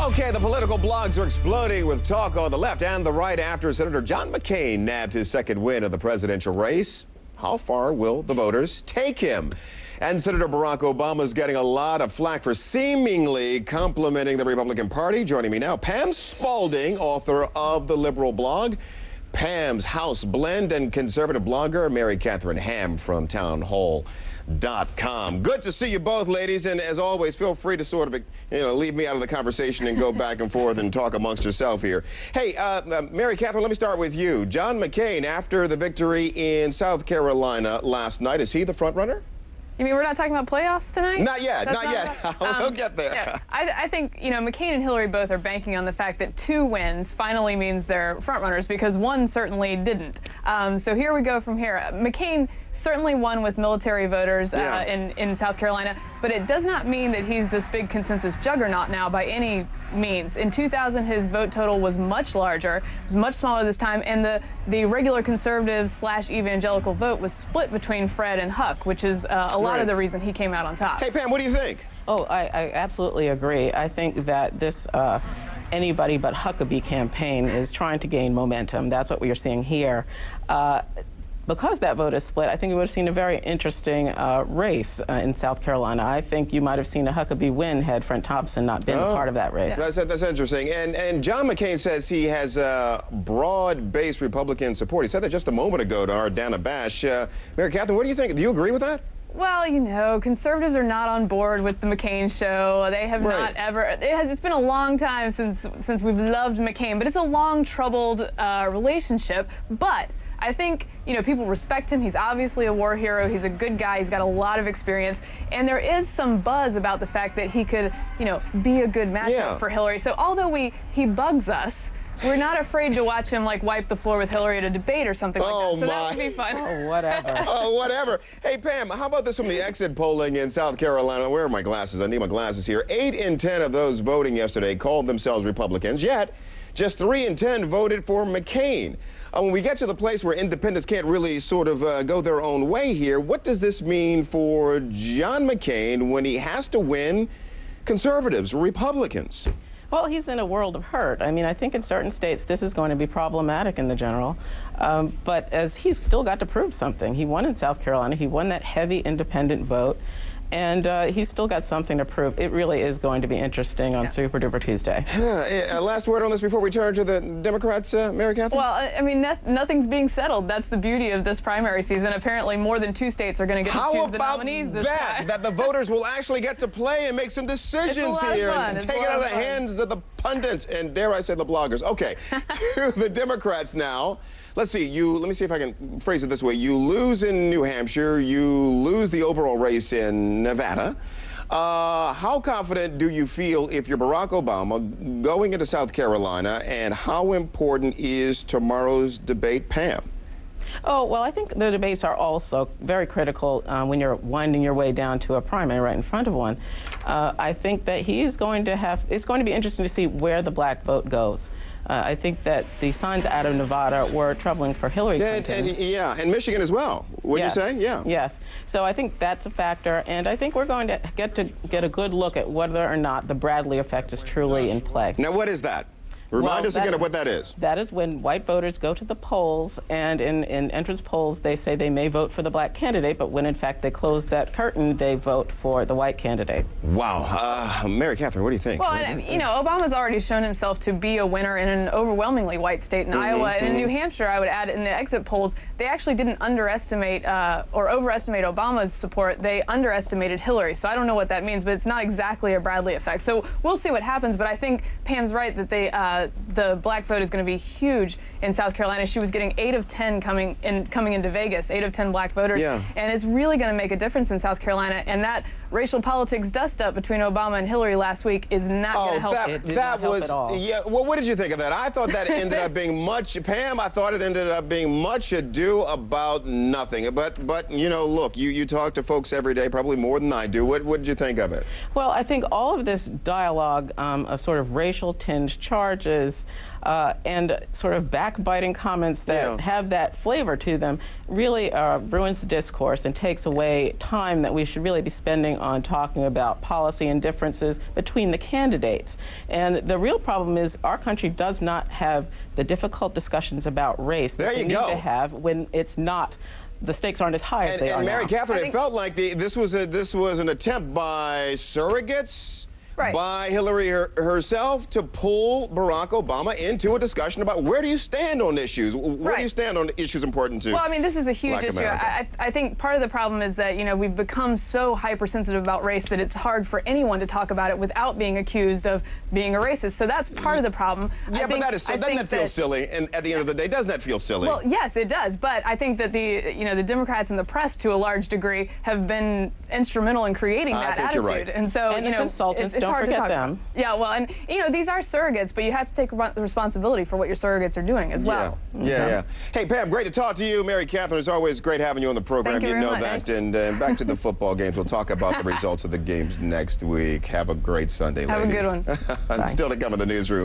Okay, the political blogs are exploding with talk on the left and the right after Senator John McCain nabbed his second win of the presidential race. How far will the voters take him? And Senator Barack Obama is getting a lot of flack for seemingly complimenting the Republican Party. Joining me now, Pam Spaulding, author of the liberal blog, Pam's House Blend, and conservative blogger Katherine Ham from townhall.com. Good to see you both, ladies, and as always, feel free to sort of, leave me out of the conversation and go back and forth and talk amongst yourself here. Hey, Katherine, let me start with you. John McCain, after the victory in South Carolina last night, is he the front runner? You mean we're not talking about playoffs tonight? Not yet, not yet. We'll get there. Yeah. I think, McCain and Hillary both are banking on the fact that 2 wins finally means they're frontrunners, because 1 certainly didn't. So here we go from here. McCain certainly won with military voters in South Carolina, but it does not mean that he's this big consensus juggernaut now by any means. In 2000, his vote total was much larger. It was much smaller this time, and the regular conservative / evangelical vote was split between Fred and Huck, which is a lot of the reason he came out on top. Hey, Pam, what do you think? Oh, I absolutely agree. I think that this anybody but Huckabee campaign is trying to gain momentum. That's what we are seeing here. Because that vote is split, I think we would have seen a very interesting race in South Carolina. I think you might have seen a Huckabee win had Fred Thompson not been part of that race. That's interesting. And John McCain says he has broad-based Republican support. He said that just a moment ago to our Dana Bash. Katherine, what do you think? Do you agree with that? Well, conservatives are not on board with the McCain show. They have not ever. It's been a long time since we've loved McCain, but it's a long, troubled relationship. But I think, people respect him. He's obviously a war hero. He's a good guy. He's got a lot of experience. And there is some buzz about the fact that he could, be a good matchup for Hillary. So although he bugs us, we're not afraid to watch him, wipe the floor with Hillary at a debate or something like that. So that would be fun. Oh, whatever. Oh, whatever. Hey, Pam, how about this from the exit polling in South Carolina? Where are my glasses? I need my glasses here. 8 in 10 of those voting yesterday called themselves Republicans, yet just 3 in 10 voted for McCain. When we get to the place where independents can't really sort of go their own way here, what does this mean for John McCain when he has to win conservatives, Republicans? Well, he's in a world of hurt. I mean, I think in certain states this is going to be problematic in the general. But as he's still got to prove something. He won in South Carolina. He won that heavy independent vote. And he's still got something to prove. It really is going to be interesting on Super Duper Tuesday. Last word on this before we turn to the Democrats, Katherine? Well, I mean, nothing's being settled. That's the beauty of this primary season. Apparently, more than 2 states are going to get to choose the nominees this time. That the voters will actually get to play and make some decisions here and take it out of the hands of the pundits and, dare I say, the bloggers. Okay, to the Democrats now. Let's see, let me see if I can phrase it this way. You lose in New Hampshire, you lose the overall race in Nevada. How confident do you feel if you're Barack Obama going into South Carolina, and how important is tomorrow's debate, Pam? Oh, well, I think the debates are also very critical when you're winding your way down to a primary right in front of one. I think that it's going to be interesting to see where the black vote goes. I think that the signs out of Nevada were troubling for Hillary Clinton. And Michigan as well, wouldn't you say? Yeah. Yes. So I think that's a factor, and I think we're going to get a good look at whether or not the Bradley effect is truly in play. Now, what is that? Remind us again of what that is. That is when white voters go to the polls, and in entrance polls, they say they may vote for the black candidate, but when in fact they close that curtain, they vote for the white candidate. Wow. Katherine, what do you think? Well, Obama's already shown himself to be a winner in an overwhelmingly white state in Iowa. And in New Hampshire, I would add, in the exit polls, they actually didn't underestimate or overestimate Obama's support. They underestimated Hillary. So I don't know what that means, but it's not exactly a Bradley effect. So we'll see what happens. But I think Pam's right that the black vote is going to be huge in South Carolina. She was getting 8 of 10 coming into Vegas, 8 of 10 black voters. And it's really going to make a difference in South Carolina. And that racial politics dust-up between Obama and Hillary last week is not going to help. That was at all. Yeah. Well, what did you think of that? I thought that ended up being much, Pam. I thought it ended up being much ado about nothing. But look, you talk to folks every day, probably more than I do. What did you think of it? Well, I think all of this dialogue of sort of racial tinged charges and sort of backbiting comments that have that flavor to them really ruins the discourse and takes away time that we should really be spending focusing on talking about policy and differences between the candidates. And the real problem is our country does not have the difficult discussions about race that they need to have when it's not, the stakes aren't as high as they are now. And Katherine, it felt like this was an attempt by surrogates, by Hillary herself, to pull Barack Obama into a discussion about where do you stand on issues? Where do you stand on issues important to Well, I mean, this is a huge issue. America? I think part of the problem is that, you know, we've become so hypersensitive about race that it's hard for anyone to talk about it without being accused of being a racist. So that's part of the problem. Yeah, but doesn't that feel silly? And at the end of the day, doesn't that feel silly? Well, yes, it does. But I think that the Democrats and the press, to a large degree, have been instrumental in creating that attitude. You're right. And so, and the consultants, it's don't hard forget to talk them. about. Yeah, well, and these are surrogates, but you have to take responsibility for what your surrogates are doing as well. Yeah. Hey, Pam, great to talk to you. Mary Katherine, it's always great having you on the program. Thank you very much. That. And back to the football games. We'll talk about the results of the games next week. Have a great Sunday, ladies. Have a good one. Still to come in the newsroom.